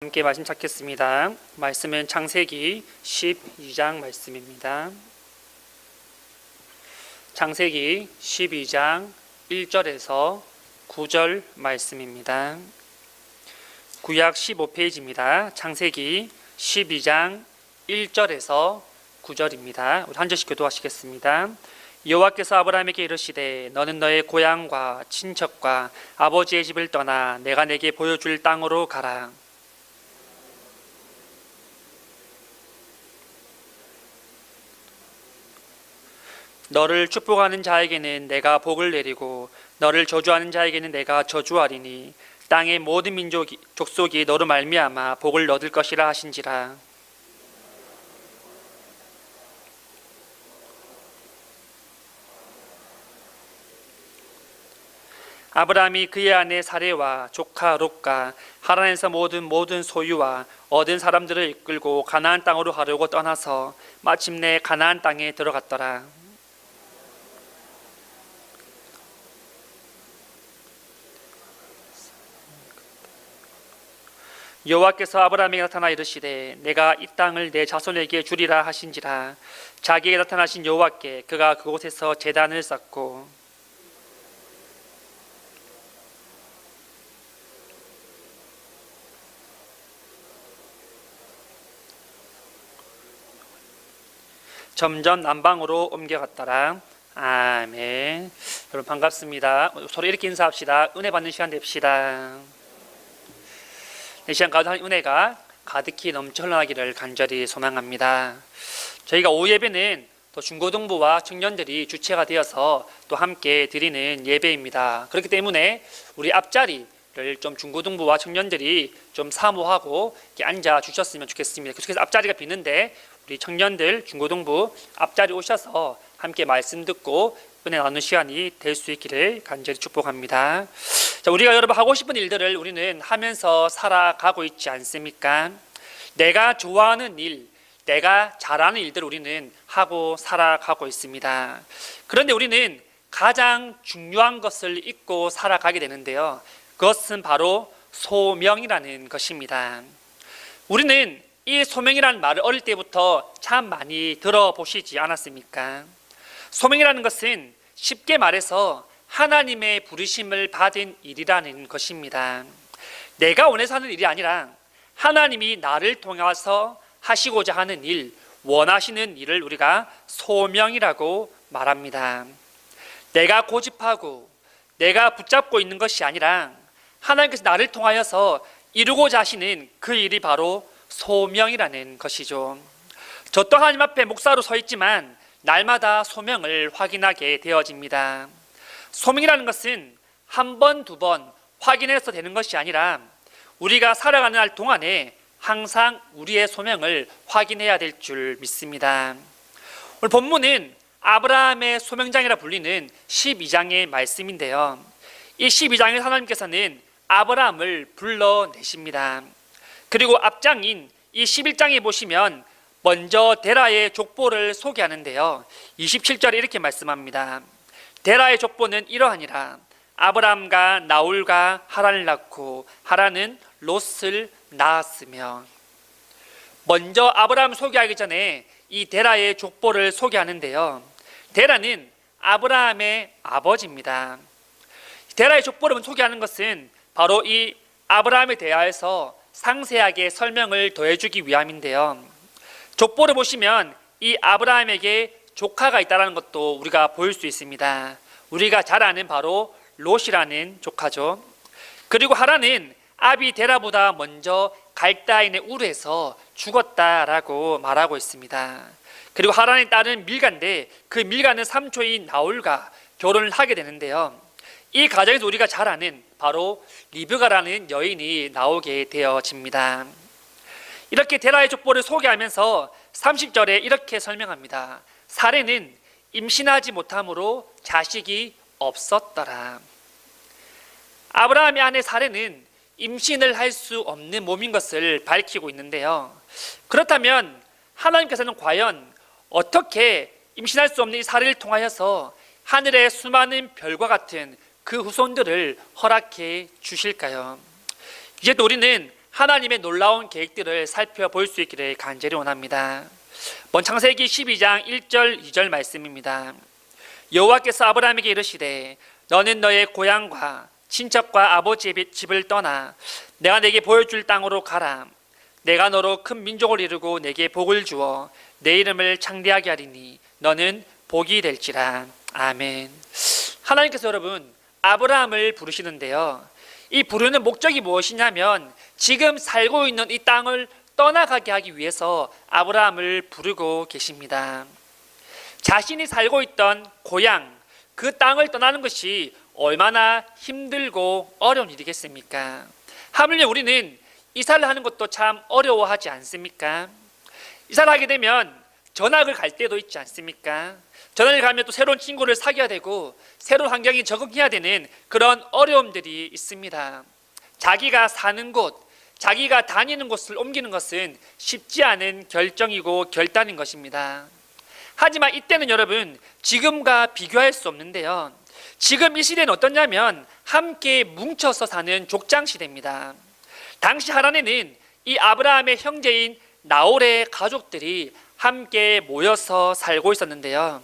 함께 말씀 찾겠습니다. 말씀은 창세기 12장 말씀입니다. 창세기 12장 1절에서 9절 말씀입니다. 구약 15페이지입니다. 창세기 12장 1절에서 9절입니다. 우리 한 절씩 교도하시겠습니다. 여호와께서 아브라함에게 이르시되 너는 너의 고향과 친척과 아버지의 집을 떠나 내가 내게 보여줄 땅으로 가라. 너를 축복하는 자에게는 내가 복을 내리고 너를 저주하는 자에게는 내가 저주하리니 땅의 모든 족속이 너로 말미암아 복을 얻을 것이라 하신지라. 아브라함이 그의 아내 사레와 조카 롯과 하란에서 모든 소유와 얻은 사람들을 이끌고 가나안 땅으로 가려고 떠나서 마침내 가나안 땅에 들어갔더라. 여호와께서 아브라함에게 나타나 이르시되 내가 이 땅을 내 자손에게 주리라 하신지라. 자기에게 나타나신 여호와께 그가 그곳에서 제단을 쌓고 점점 남방으로 옮겨갔더라. 아멘. 여러분 반갑습니다. 서로 이렇게 인사합시다. 은혜 받는 시간 됩시다. 이 시간 가운데 은혜가 가득히 넘쳐 흘러나기를 간절히 소망합니다. 저희가 오후 예배는 또 중고등부와 청년들이 주체가 되어서 또 함께 드리는 예배입니다. 그렇기 때문에 우리 앞자리를 좀 중고등부와 청년들이 좀 사모하고 이렇게 앉아 주셨으면 좋겠습니다. 계속해서 앞자리가 비는데 우리 청년들 중고등부 앞자리 오셔서 함께 말씀 듣고 은혜 나누는 시간이 될 수 있기를 간절히 축복합니다. 자, 우리가 여러분 하고 싶은 일들을 우리는 하면서 살아가고 있지 않습니까? 내가 좋아하는 일, 내가 잘하는 일들을 우리는 하고 살아가고 있습니다. 그런데 우리는 가장 중요한 것을 잊고 살아가게 되는데요. 그것은 바로 소명이라는 것입니다. 우리는 이 소명이라는 말을 어릴 때부터 참 많이 들어보시지 않았습니까? 소명이라는 것은 쉽게 말해서 하나님의 부르심을 받은 일이라는 것입니다. 내가 원해서 하는 일이 아니라 하나님이 나를 통해서 하시고자 하는 일, 원하시는 일을 우리가 소명이라고 말합니다. 내가 고집하고 내가 붙잡고 있는 것이 아니라 하나님께서 나를 통하여서 이루고자 하시는 그 일이 바로 소명이라는 것이죠. 저 또 하나님 앞에 목사로 서 있지만 날마다 소명을 확인하게 되어집니다. 소명이라는 것은 한 번, 두 번 확인해서 되는 것이 아니라 우리가 살아가는 날 동안에 항상 우리의 소명을 확인해야 될 줄 믿습니다. 오늘 본문은 아브라함의 소명장이라 불리는 12장의 말씀인데요. 이 12장에서 하나님께서는 아브라함을 불러내십니다. 그리고 앞장인 이 11장에 보시면 먼저 데라의 족보를 소개하는데요. 27절에 이렇게 말씀합니다. 데라의 족보는 이러하니라. 아브람과 나홀과 하란을 낳고 하란은 롯을 낳았으며. 먼저 아브람 소개하기 전에 이 데라의 족보를 소개하는데요. 데라는 아브라함의 아버지입니다. 데라의 족보를 소개하는 것은 바로 이 아브라함에 대하여서 상세하게 설명을 더해주기 위함인데요. 족보를 보시면 이 아브라함에게 조카가 있다는 것도 우리가 보일 수 있습니다. 우리가 잘 아는 바로 롯이라는 조카죠. 그리고 하란은 아비 데라보다 먼저 갈대아인의 우르에서 죽었다라고 말하고 있습니다. 그리고 하란의 딸은 밀가인데 그 밀가는 삼촌인 나홀과 결혼을 하게 되는데요. 이 가정에서 우리가 잘 아는 바로 리브가라는 여인이 나오게 되어집니다. 이렇게 데라의 족보를 소개하면서 30절에 이렇게 설명합니다. 사레는 임신하지 못함으로 자식이 없었더라. 아브라함의 아내 사레는 임신을 할 수 없는 몸인 것을 밝히고 있는데요. 그렇다면 하나님께서는 과연 어떻게 임신할 수 없는 이 사레를 통하여서 하늘의 수많은 별과 같은 그 후손들을 허락해 주실까요? 이제 또 우리는 하나님의 놀라운 계획들을 살펴볼 수 있기를 간절히 원합니다. 먼저 창세기 12장 1절 2절 말씀입니다. 여호와께서 아브라함에게 이르시되 너는 너의 고향과 친척과 아버지의 집을 떠나 내가 내게 보여줄 땅으로 가라. 내가 너로 큰 민족을 이루고 내게 복을 주어 내 이름을 창대하게 하리니 너는 복이 될지라. 아멘. 하나님께서 여러분 아브라함을 부르시는데요, 이 부르는 목적이 무엇이냐면 지금 살고 있는 이 땅을 떠나가게 하기 위해서 아브라함을 부르고 계십니다. 자신이 살고 있던 고향, 그 땅을 떠나는 것이 얼마나 힘들고 어려운 일이겠습니까? 하물며 우리는 이사를 하는 것도 참 어려워하지 않습니까? 이사를 하게 되면 전학을 갈 때도 있지 않습니까? 전학을 가면 또 새로운 친구를 사귀어야 되고 새로운 환경에 적응해야 되는 그런 어려움들이 있습니다. 자기가 사는 곳, 자기가 다니는 곳을 옮기는 것은 쉽지 않은 결정이고 결단인 것입니다. 하지만 이때는 여러분 지금과 비교할 수 없는데요, 지금 이 시대는 어떠냐면 함께 뭉쳐서 사는 족장 시대입니다. 당시 하란에는 이 아브라함의 형제인 나홀의 가족들이 함께 모여서 살고 있었는데요,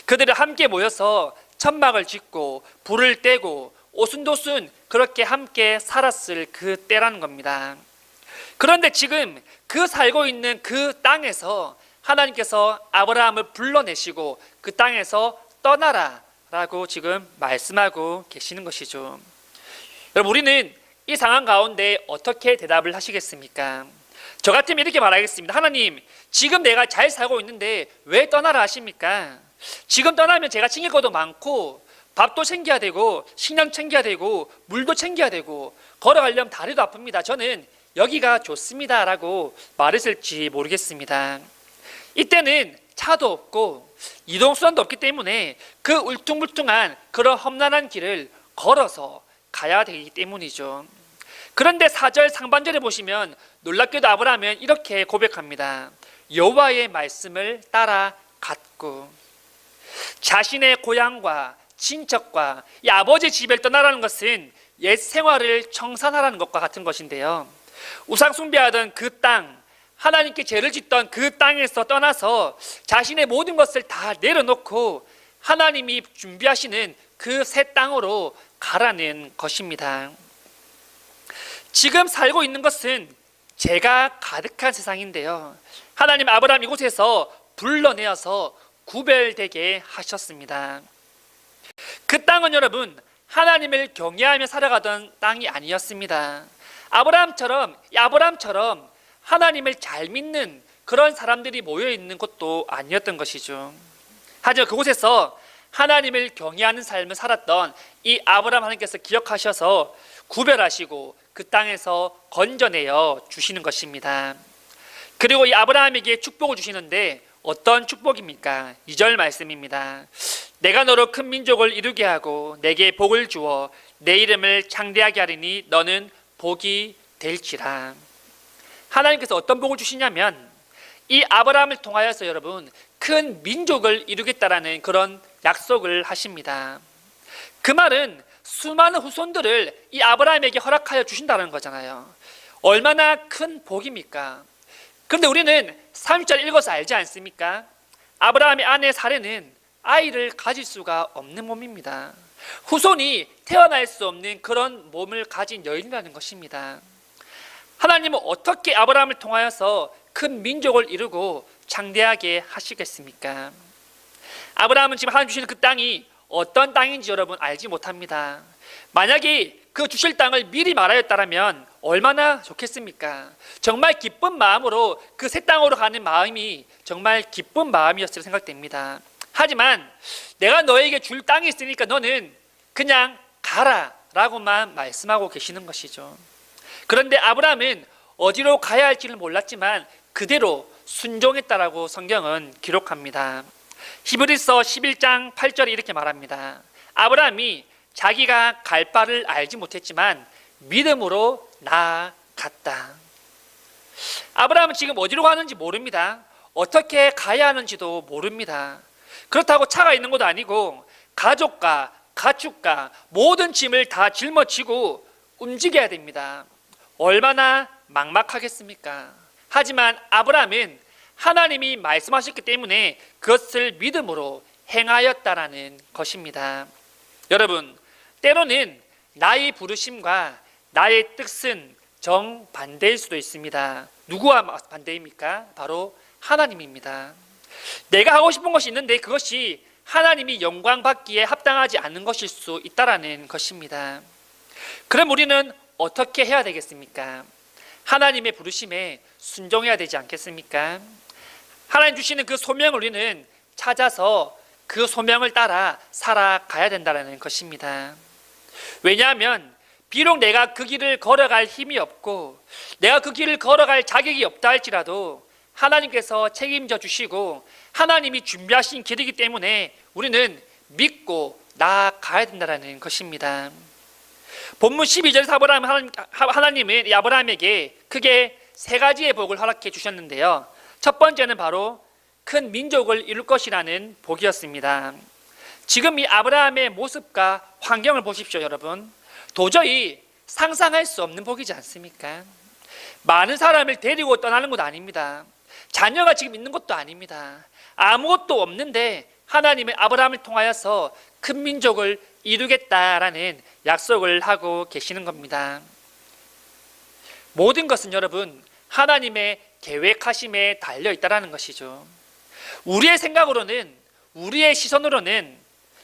그들은 함께 모여서 천막을 짓고 불을 떼고 오순도순 그렇게 함께 살았을 그 때라는 겁니다. 그런데 지금 그 살고 있는 그 땅에서 하나님께서 아브라함을 불러내시고 그 땅에서 떠나라 라고 지금 말씀하고 계시는 것이죠. 여러분 우리는 이 상황 가운데 어떻게 대답을 하시겠습니까? 저 같으면 이렇게 말하겠습니다. 하나님, 지금 내가 잘 살고 있는데 왜 떠나라 하십니까? 지금 떠나면 제가 챙길 것도 많고 밥도 챙겨야 되고 식량 챙겨야 되고 물도 챙겨야 되고 걸어가려면 다리도 아픕니다. 저는 여기가 좋습니다 라고 말했을지 모르겠습니다. 이때는 차도 없고 이동수단도 없기 때문에 그 울퉁불퉁한 그런 험난한 길을 걸어서 가야 되기 때문이죠. 그런데 4절 상반절에 보시면 놀랍게도 아브라함은 이렇게 고백합니다. 여호와의 말씀을 따라갔고, 자신의 고향과 친척과 이 아버지 집을 떠나라는 것은 옛 생활을 청산하라는 것과 같은 것인데요, 우상 숭배하던 그 땅, 하나님께 죄를 짓던 그 땅에서 떠나서 자신의 모든 것을 다 내려놓고 하나님이 준비하시는 그 새 땅으로 가라는 것입니다. 지금 살고 있는 것은 죄가 가득한 세상인데요, 하나님 아브라함 이곳에서 불러내어서 구별되게 하셨습니다. 그 땅은 여러분 하나님을 경외하며 살아가던 땅이 아니었습니다. 아브라함처럼 하나님을 잘 믿는 그런 사람들이 모여있는 곳도 아니었던 것이죠. 하지만 그곳에서 하나님을 경외하는 삶을 살았던 이 아브라함 하나님께서 기억하셔서 구별하시고 그 땅에서 건져내어 주시는 것입니다. 그리고 이 아브라함에게 축복을 주시는데 어떤 축복입니까? 2절 말씀입니다. 내가 너로 큰 민족을 이루게 하고 내게 복을 주어 내 이름을 창대하게 하리니 너는 복이 될지라. 하나님께서 어떤 복을 주시냐면 이 아브라함을 통하여서 여러분 큰 민족을 이루겠다라는 그런 약속을 하십니다. 그 말은 수많은 후손들을 이 아브라함에게 허락하여 주신다는 거잖아요. 얼마나 큰 복입니까? 그런데 우리는 3절 읽어서 알지 않습니까? 아브라함의 아내 사레는 아이를 가질 수가 없는 몸입니다. 후손이 태어날 수 없는 그런 몸을 가진 여인이라는 것입니다. 하나님은 어떻게 아브라함을 통하여서 큰 민족을 이루고 창대하게 하시겠습니까? 아브라함은 지금 하나님 주시는 그 땅이 어떤 땅인지 여러분 알지 못합니다. 만약에 그 주실 땅을 미리 말하였다면 얼마나 좋겠습니까? 정말 기쁜 마음으로 그 새 땅으로 가는 마음이 정말 기쁜 마음이었을 생각됩니다. 하지만 내가 너에게 줄 땅이 있으니까 너는 그냥 가라 라고만 말씀하고 계시는 것이죠. 그런데 아브라함은 어디로 가야 할지를 몰랐지만 그대로 순종했다라고 성경은 기록합니다. 히브리서 11장 8절에 이렇게 말합니다. 아브라함이 자기가 갈 바를 알지 못했지만 믿음으로 나아갔다. 아브라함은 지금 어디로 가는지 모릅니다. 어떻게 가야 하는지도 모릅니다. 그렇다고 차가 있는 것도 아니고 가족과 가축과 모든 짐을 다 짊어지고 움직여야 됩니다. 얼마나 막막하겠습니까? 하지만 아브라함은 하나님이 말씀하셨기 때문에 그것을 믿음으로 행하였다라는 것입니다. 여러분, 때로는 나의 부르심과 나의 뜻은 정반대일 수도 있습니다. 누구와 반대입니까? 바로 하나님입니다. 내가 하고 싶은 것이 있는데 그것이 하나님이 영광 받기에 합당하지 않는 것일 수 있다라는 것입니다. 그럼 우리는 어떻게 해야 되겠습니까? 하나님의 부르심에 순종해야 되지 않겠습니까? 하나님 주시는 그 소명을 우리는 찾아서 그 소명을 따라 살아가야 된다는 것입니다. 왜냐하면 비록 내가 그 길을 걸어갈 힘이 없고 내가 그 길을 걸어갈 자격이 없다 할지라도 하나님께서 책임져 주시고 하나님이 준비하신 길이기 때문에 우리는 믿고 나아가야 된다는 것입니다. 본문 12절에서 하나님은 아브라함에게 크게 세 가지의 복을 허락해 주셨는데요. 첫 번째는 바로 큰 민족을 이룰 것이라는 복이었습니다. 지금 이 아브라함의 모습과 환경을 보십시오, 여러분. 도저히 상상할 수 없는 복이지 않습니까? 많은 사람을 데리고 떠나는 것도 아닙니다. 자녀가 지금 있는 것도 아닙니다. 아무것도 없는데 하나님의 아브라함을 통하여서 큰 민족을 이루겠다라는 약속을 하고 계시는 겁니다. 모든 것은 여러분 하나님의 계획하심에 달려 있다는 것이죠. 우리의 생각으로는, 우리의 시선으로는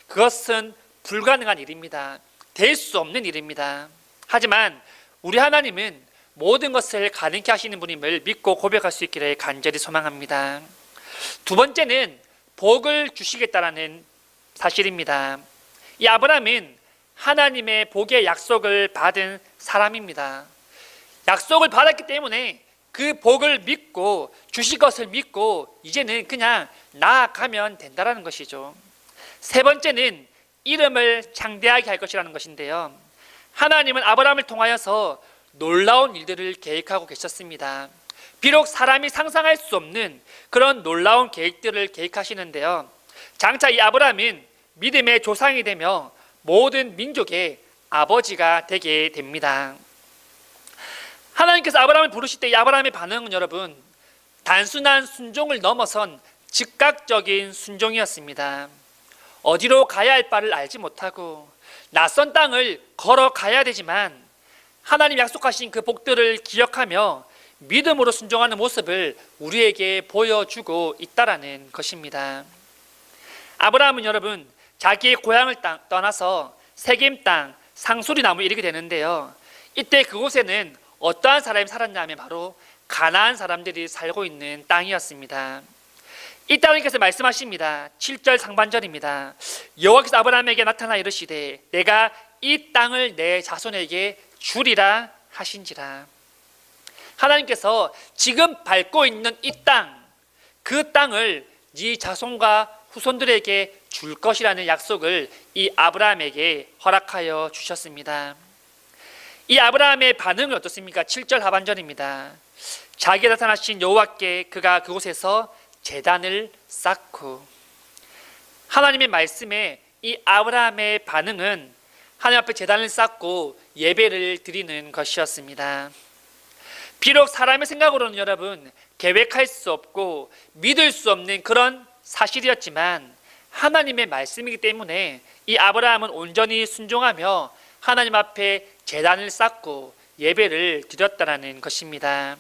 그것은 불가능한 일입니다. 될 수 없는 일입니다. 하지만 우리 하나님은 모든 것을 가능케 하시는 분임을 믿고 고백할 수 있기를 간절히 소망합니다. 두 번째는 복을 주시겠다라는 사실입니다. 이 아브라함은 하나님의 복의 약속을 받은 사람입니다. 약속을 받았기 때문에 그 복을 믿고 주실 것을 믿고 이제는 그냥 나아가면 된다는 것이죠. 세 번째는 이름을 창대하게 할 것이라는 것인데요. 하나님은 아브라함을 통하여서 놀라운 일들을 계획하고 계셨습니다. 비록 사람이 상상할 수 없는 그런 놀라운 계획들을 계획하시는데요. 장차 이 아브라함은 믿음의 조상이 되며 모든 민족의 아버지가 되게 됩니다. 하나님께서 아브라함을 부르실 때 이 아브라함의 반응은 여러분 단순한 순종을 넘어선 즉각적인 순종이었습니다. 어디로 가야 할 바를 알지 못하고 낯선 땅을 걸어가야 되지만 하나님 약속하신 그 복들을 기억하며 믿음으로 순종하는 모습을 우리에게 보여주고 있다라는 것입니다. 아브라함은 여러분 자기의 고향을 떠나서 세겜 땅 상수리 나무에 이르게 되는데요. 이때 그곳에는 어떠한 사람이 살았냐 하면 바로 가나안 사람들이 살고 있는 땅이었습니다. 이 땅님께서 말씀하십니다. 7절 상반절입니다. 여호와께서 아브라함에게 나타나 이르시되 내가 이 땅을 내 자손에게 주리라 하신지라. 하나님께서 지금 밟고 있는 이 땅, 그 땅을 네 자손과 후손들에게 줄 것이라는 약속을 이 아브라함에게 허락하여 주셨습니다. 이 아브라함의 반응은 어떻습니까? 7절 하반절입니다. 자기에 나타나신 여호와께 그가 그곳에서 제단을 쌓고, 하나님의 말씀에 이 아브라함의 반응은 하나님 앞에 제단을 쌓고 예배를 드리는 것이었습니다. 비록 사람의 생각으로는 여러분 계획할 수 없고 믿을 수 없는 그런 사실이었지만 하나님의 말씀이기 때문에 이 아브라함은 온전히 순종하며 하나님 앞에 제단을 쌓고 예배를 드렸다는 것입니다.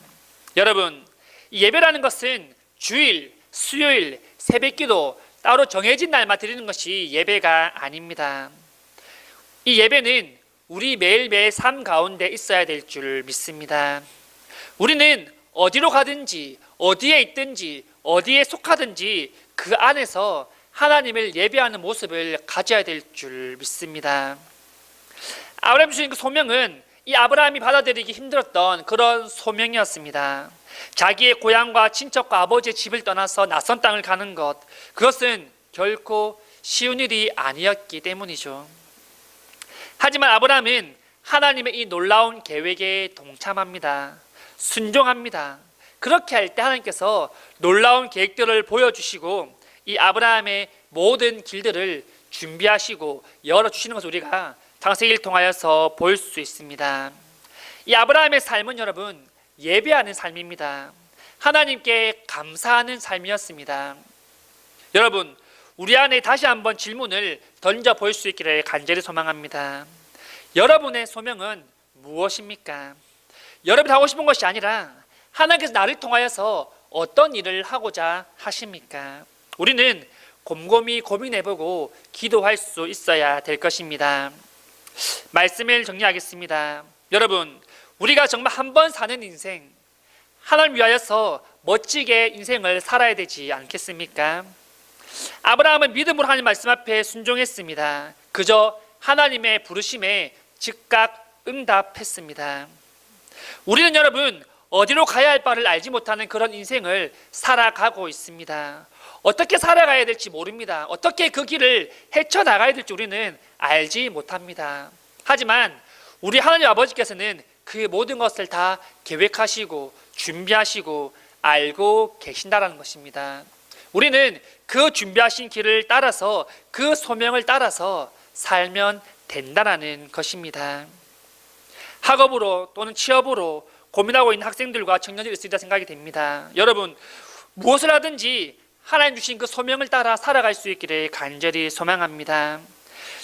여러분, 이 예배라는 것은 주일, 수요일, 새벽기도 따로 정해진 날만 드리는 것이 예배가 아닙니다. 이 예배는 우리 매일매일 삶 가운데 있어야 될 줄 믿습니다. 우리는 어디로 가든지 어디에 있든지 어디에 속하든지 그 안에서 하나님을 예배하는 모습을 가져야 될 줄 믿습니다. 아브라함이 주신 그 소명은 이 아브라함이 받아들이기 힘들었던 그런 소명이었습니다. 자기의 고향과 친척과 아버지의 집을 떠나서 낯선 땅을 가는 것, 그것은 결코 쉬운 일이 아니었기 때문이죠. 하지만 아브라함은 하나님의 이 놀라운 계획에 동참합니다. 순종합니다. 그렇게 할 때 하나님께서 놀라운 계획들을 보여주시고 이 아브라함의 모든 길들을 준비하시고 열어주시는 것을 우리가 창세기를 통하여서 볼 수 있습니다. 이 아브라함의 삶은 여러분 예배하는 삶입니다. 하나님께 감사하는 삶이었습니다. 여러분, 우리 안에 다시 한번 질문을 던져볼 수 있기를 간절히 소망합니다. 여러분의 소명은 무엇입니까? 여러분이 하고 싶은 것이 아니라 하나님께서 나를 통하여서 어떤 일을 하고자 하십니까? 우리는 곰곰이 고민해보고 기도할 수 있어야 될 것입니다. 말씀을 정리하겠습니다. 여러분, 우리가 정말 한 번 사는 인생, 하나님 위하여서 멋지게 인생을 살아야 되지 않겠습니까? 아브라함은 믿음으로 하나님 말씀 앞에 순종했습니다. 그저 하나님의 부르심에 즉각 응답했습니다. 우리는 여러분, 어디로 가야 할 바를 알지 못하는 그런 인생을 살아가고 있습니다. 어떻게 살아가야 될지 모릅니다. 어떻게 그 길을 헤쳐나가야 될지 우리는 알지 못합니다. 하지만 우리 하나님 아버지께서는 그 모든 것을 다 계획하시고 준비하시고 알고 계신다는 것입니다. 우리는 그 준비하신 길을 따라서 그 소명을 따라서 살면 된다는 것입니다. 학업으로 또는 취업으로 고민하고 있는 학생들과 청년들이 있으리라 생각이 됩니다. 여러분, 무엇을 하든지 하나님 주신 그 소명을 따라 살아갈 수 있기를 간절히 소망합니다.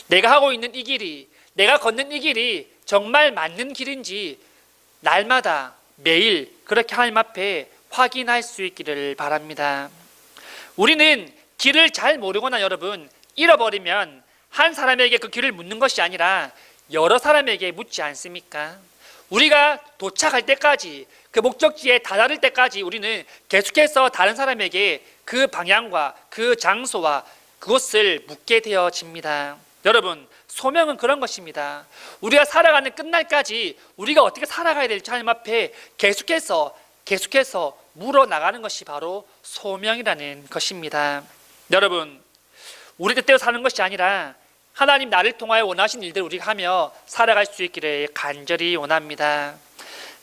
내가 하고 있는 이 길이, 내가 걷는 이 길이 정말 맞는 길인지 날마다 매일 그렇게 하나님 앞에 확인할 수 있기를 바랍니다. 우리는 길을 잘 모르거나 여러분 잃어버리면 한 사람에게 그 길을 묻는 것이 아니라 여러 사람에게 묻지 않습니까? 우리가 도착할 때까지, 그 목적지에 다다를 때까지 우리는 계속해서 다른 사람에게 그 방향과 그 장소와 그것을 묻게 되어집니다. 여러분, 소명은 그런 것입니다. 우리가 살아가는 끝날까지 우리가 어떻게 살아가야 될지 하나님 앞에 계속해서 물어나가는 것이 바로 소명이라는 것입니다. 여러분, 우리 뜻대로 사는 것이 아니라 하나님 나를 통하여 원하신 일들을 우리가 하며 살아갈 수 있기를 간절히 원합니다.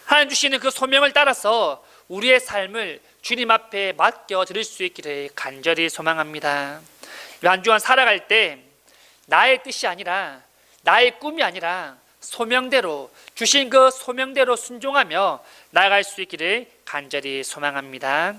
하나님 주시는 그 소명을 따라서 우리의 삶을 주님 앞에 맡겨 드릴 수 있기를 간절히 소망합니다. 한 주간 살아갈 때 나의 뜻이 아니라, 나의 꿈이 아니라 소명대로, 주신 그 소명대로 순종하며 나아갈 수 있기를 간절히 소망합니다.